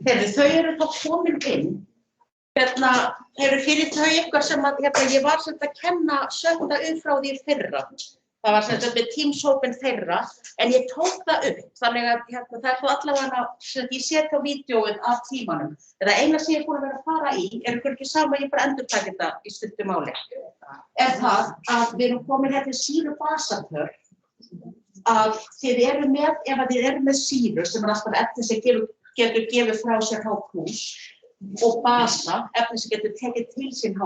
Heyrðu, þau eru þá komin inn. Hefur fyrir þau eitthvað sem að, ég var sem að kenna sönda upp frá því fyrra. Það var sem sagt með Teams-hópinn þeirra, en ég tók það upp. Þannig að það er þá allavega sem ég set á vídeóið af tímanum. Eða eina sem ég er búin að vera að fara í, ykkur ekki sama, ég bara endurtaki þetta í stuttu máli. Er það að við erum komin hérna í sýru-basapör, að þið eru með, ef að þið eru með sýru, sem er alltaf efni sem getur gefið frá sér H+, og basa, efni sem getur tekið til sín H+,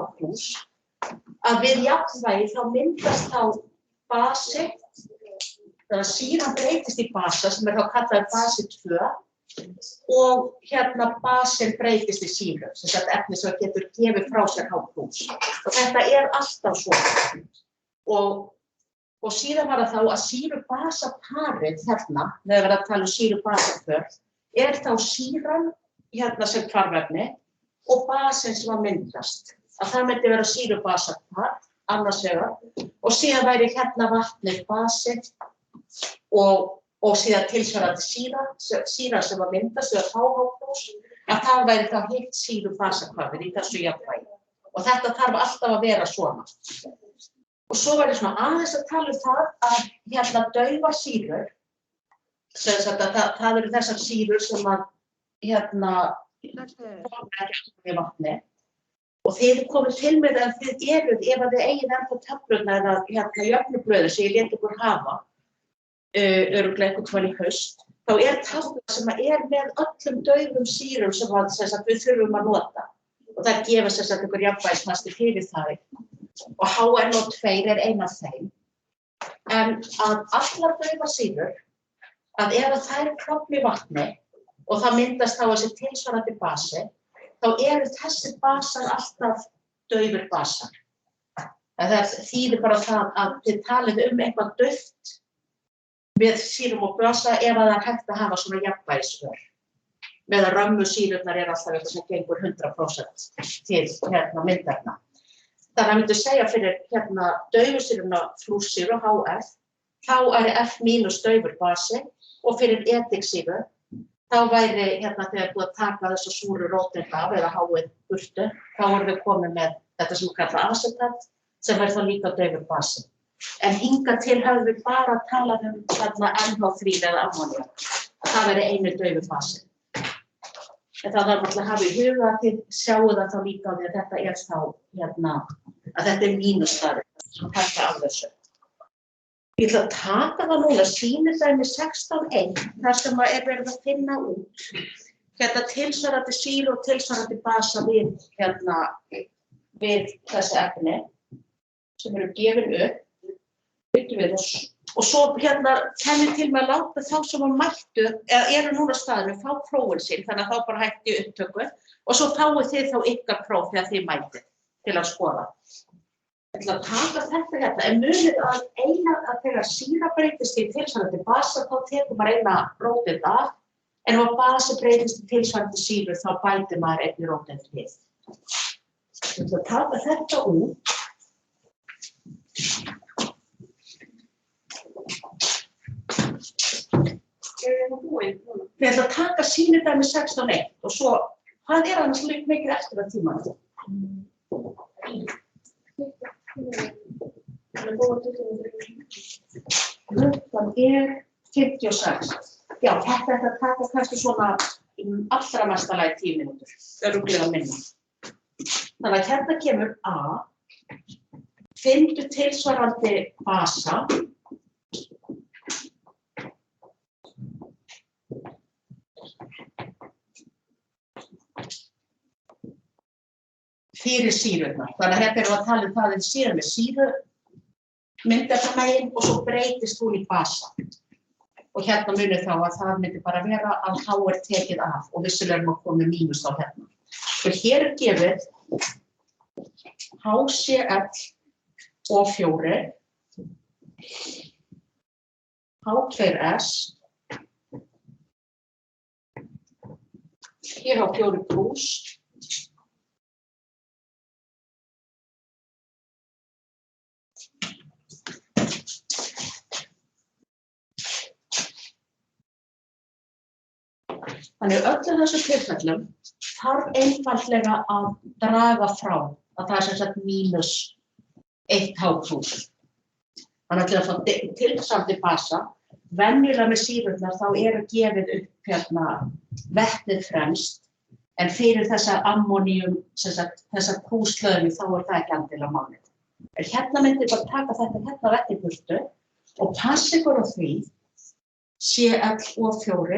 að við jafnvægi þá myndast þá basi, þannig að sýran breytist í basa sem er þá kallaður basi 2 og basin breytist í sýru, sem þetta efni sem getur gefið frá sér H+. Og þetta er alltaf svona. Og síðan var það þá að sýru-basa-parið með að vera að tala um sýru-basa-pör, er þá sýran sem hvarfefni og basin sem að myndast. Að það myndi vera sýru-basa-par, annars vegar, og síðan væri vatnið basi og síðan tilsvarandi sýra sem að myndast eða HH+, að það væri þá hitt sýru-basa-hvarfið í þessu jafnvægi. Og þetta þarf alltaf að vera svona. Og svo var ég svona aðeins að tala um það að daufa sýrur, það eru þessar sýrur sem að í vatni. Og þið komið til með að þið eruð, ef að þið eigið ennþá töflurnar eða jöfnublöður sem ég lét ykkur hafa, örugglega einhvern tímann í haust, þá er töfla sem er með öllum daufum sýrum sem við þurfum að nota. Og það gefur ykkur jafnvægismasti fyrir það. Og HNO2 er ein af þeim. En að allar daufa sýrur, að ef þær klofna í vatni og það myndast þá þessi tilsvarandi basi, þá eru þessir basar alltaf daufir basar. Það þýðir bara það að þið talið eitthvað dauft með sýrum og basa ef það er hægt að hafa svona jafnvægisvör. Meðan römmusýrurnar er alltaf eitthvað sem gengur 100% til myndefna. Þannig að myndi segja fyrir daufusýruna flúrsýru, HF, þá er F- daufur basi og fyrir ediksýru, þá væri þegar búið að taka þessu súru róteinda af eða H-ið burtu, þá erum við komið með þetta sem við kalla acetat, sem væri þá líka daufur basi. En hingað til höfum við bara talað um NH3 eða ammóníak. Það væri einu daufu basi. En það þarf alltaf að hafa í huga að þið sjáu það þá líka á því að þetta er þá, að þetta er mínusstaður, sem taka af þessu. Ég ætla að taka það núna, sýnidæmi 16.1, þar sem er verið að finna út. Tilsvarandi sýru og tilsvarandi basa við þessi efni, sem eru gefin upp, og svo kemur til með að láta þá sem að mættu, eða eru núna á staðinu, fá prófin sín, þannig að þá bara hætti upptöku, og svo fáið þið þá ykkar próf þegar þið mætið til að skoða. Ég ætla að taka þetta, en munið að þegar sýra breytist í tilsvarandi basa, þá tekur maður eina róteind af, en ef basi breytist í tilsvarandi sýru, þá bætir maður einni róteind við. Ég ætla að taka þetta út. Við ætlum að taka sýnidæmi 16.1 og svo, hvað er annars mikið eftir að tímanum? Klukkan er 56. Já, þetta er að taka kannski svona allra mesta lagi 10 mínútur, örugglega minna. Þannig að hérna kemur A, finndu tilsvarandi basa, fyrir sýrurnar. Þannig að þetta að tala um það en sýra með sýru, myndefnamegin og svo breytist hún í basa. Og hérna munið þá að það myndi bara vera að H er tekið af og vissulega erum að koma með mínus á hérna. Og hér er gefið HCl og 4, H2S, hér á 4 plus, Þannig öllum þessum tilfellum þarf einfaldlega að draga frá að það er sem sagt mínus 1 H+. Þannig til að fá tilsandi basa, venjulega með sýrurnar þá eru gefið upp vetnið fremst, en fyrir þessa ammóníum, sem sagt þessa Q-slöðnu þá er það ekki endilega málið. En hérna myndi bara taka þetta vetni í burtu og passa ykkur á því ClO4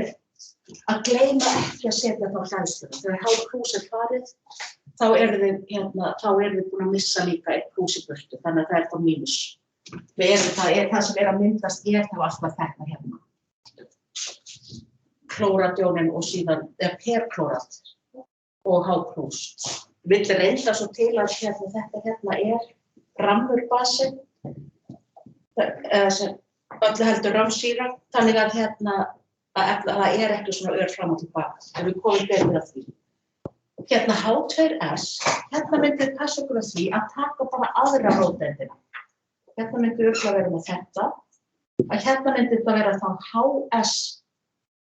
að gleyma ekki að setja þá hleðsluna. Þegar H+ er farið, þá eru þið búin að missa líka 1 Q í burtu, þannig að það er þá mínus. Það sem er að myndast þá alltaf þetta hérna. Klóradjónin og síðan perklórat og H+. Vill reynda svo til að þetta hérna er rammurbasi, öllu heldur rammsýra, þannig að það er ekki svona ör fram og tilbaka, en við komum betur að því. Hérna H2S, hérna myndið passa okkur að því að taka bara aðra róteindina. Hérna myndið örugglega vera með þetta, að hérna myndið það vera þá HS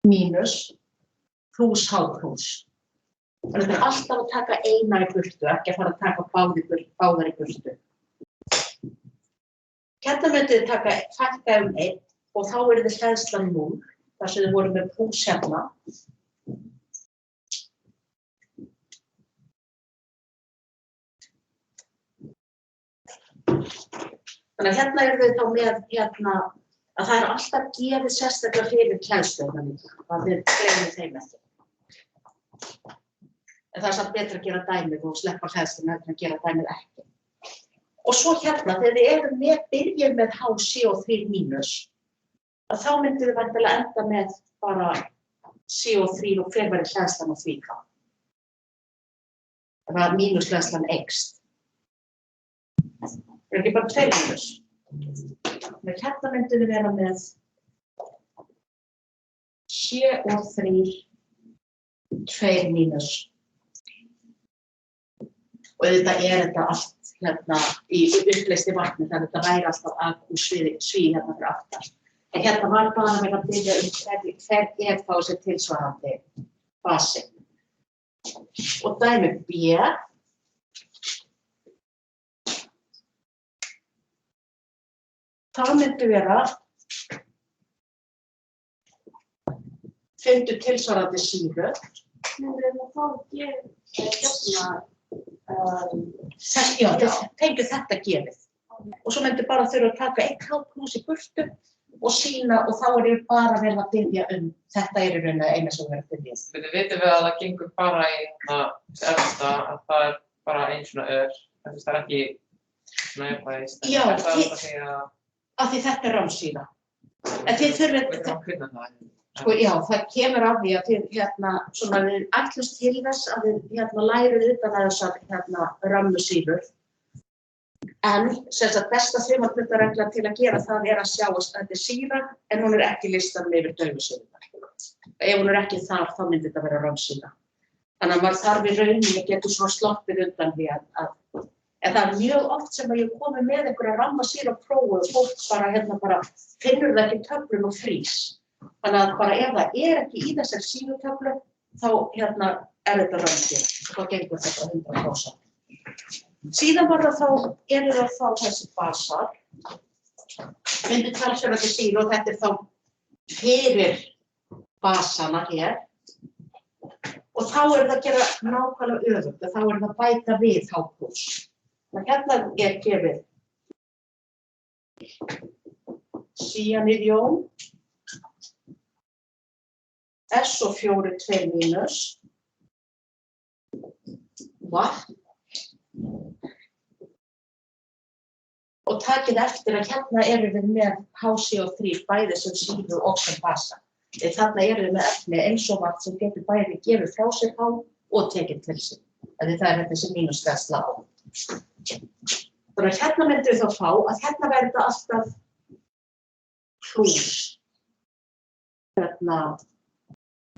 mínus plus H+. Þannig að það er alltaf að taka eina í burtu, ekki að fara að taka báðar í burtu. Hérna myndið fækka 1 og þá er þið hleðslan 0, þar sem þið voru með plus hérna. Þannig að hérna eru þið þá með að það er alltaf gefið sérstaklega fyrir hleðsluna líka, að við gleymum þeim ekki. En það er samt betra að gera dæmið og sleppa hleðsluna en að gera dæmið ekki. Og svo hérna, þegar þið eru byrjað með HCO3-, að þá myndið þið væntanlega enda með bara CO3 og hver verður hleðslan á því þá. Það er mínushleðslan eykst. Það er ekki bara 2 mínus. Með hérna myndið þið vera með CO3, 2 mínus. Og þetta er þetta allt í uppleysti vatni, þannig að þetta væri alltaf AQ hérna fyrir aftar. En hérna var bara með að byrja hver er þá þessi tilsvarandi basi. Og dæmi B. Það myndi vera fundu tilsvarandi sýru. Já, fengu þetta gefið. Og svo myndi bara þurfa að taka 1 H+ í burtu og sýna og þá er bara verið að byrja þetta er í rauninni eina sem verið að byrja. Við vitum við að það gengur bara í efsta, að það er bara ein svona ör, en það er ekki svona jafnvægist. Já, af því þetta er rammsýra. En þið þurfið já, það kemur af því að þið við ætlumst til þess að þið lærið utan að þessar rammusýrur. En sem sagt besta þumalputtaregla til að gera það er að sjá að þetta er sýra en hún er ekki listanum yfir daufusýrurnar. Ef hún er ekki þar þá myndi þetta vera rammsýra. Þannig að maður þarf í rauninni getur svona sloppið undan því en það er mjög oft sem að ég komi með einhverja rammasýra prófu og fólk bara finnur það ekki töflun og frís. Þannig að bara ef það er ekki í þessari sýrutöflu þá er þetta rammsýra. Þá gengur þetta 100%. Síðan eru það þá þessi basar, myndi talsverðandi sýru og þetta er þá fyrir basana hér. Og þá er það að gera nákvæmlega öfugt, þá er það að bæta við H+. Þannig hérna er gefið cyanidjón, SO4 2-, vatn. Og takið eftir að hérna erum við með HCO3 bæði sem sýru og sem basa. Þarna erum við með efni eins og vatn sem getur bæði gefið frá sér H og tekið til sig. Það er þessi mínusgæsla á. Þannig að hérna myndum við þá fá að hérna verður þetta alltaf plus.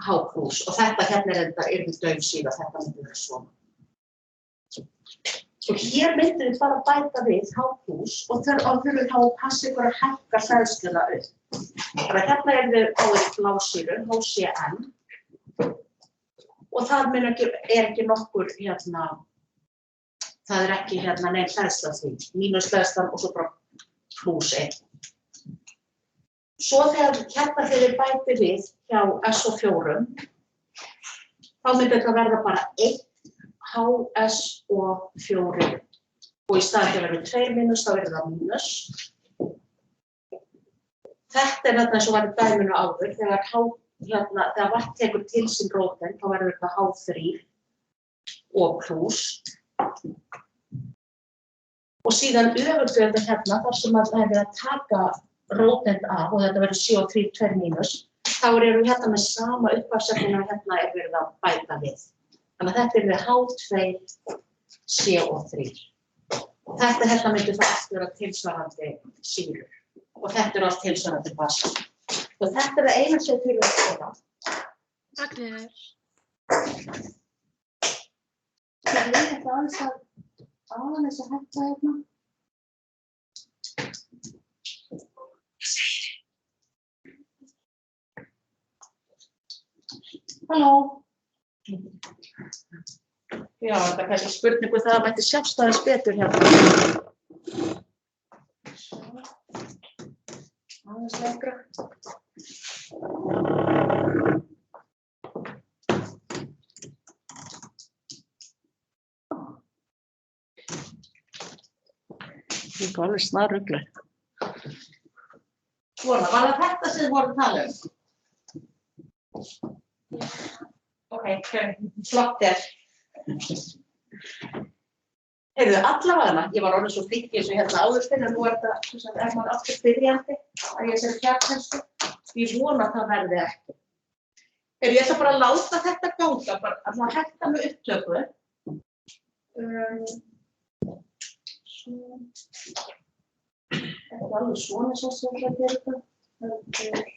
H+. Og þetta hérna er þetta dauf sýra, þetta myndi vera svona. Og hér myndum við bara bæta við H+ og þurfum þá að passa ykkur að hækka hleðsluna upp. Þannig að hérna erum við á blásýru, HCN, og það ekki nokkur, það ekki neinn hleðsla því, mínusleðslan og svo bara +1. Svo þegar þeir bæti við hjá SO4, þá myndi þetta verða bara 1 HSO4 og í staðinn fyrir að vera 2 mínus, þá verður það mínus. Þetta þarna eins og var í dæminu áður, þegar vatn tekur til sín róteind, þá verður þetta H3 og plús. Og síðan öfugt þar sem það er verið að taka róteind af og þetta verður CO3 2 mínus, þá erum við með sama upphafsefnina er verið að bæta við. Þannig að þetta er við H2 CO3. Og þetta myndi þá allt vera tilsvarandi sýrur. Og þetta er allt tilsvarandi basa. Og þetta er það eina sem við þurfum að gera. Takk fyrir. Ég ætla aðeins að hætta hérna. Halló. Já, þetta er kannski spurningu það að mætti sjást aðeins betur hérna. Aðeins lengra. Ég er alveg snarrugluð. Svona, var það þetta sem þið voruð að tala um? Ok, flott er. Heyrðu, allavega, ég var orðin svo flink eins og áður fyrr, en nú er maður aftur byrjandi að ég sér fjarkennslu. Ég vona að það verði ekki. Heyrðu, ég ætla bara að láta þetta ganga, bara að hætta með upptöku. Þetta er alveg svona svo sem ég ætla að gera þetta.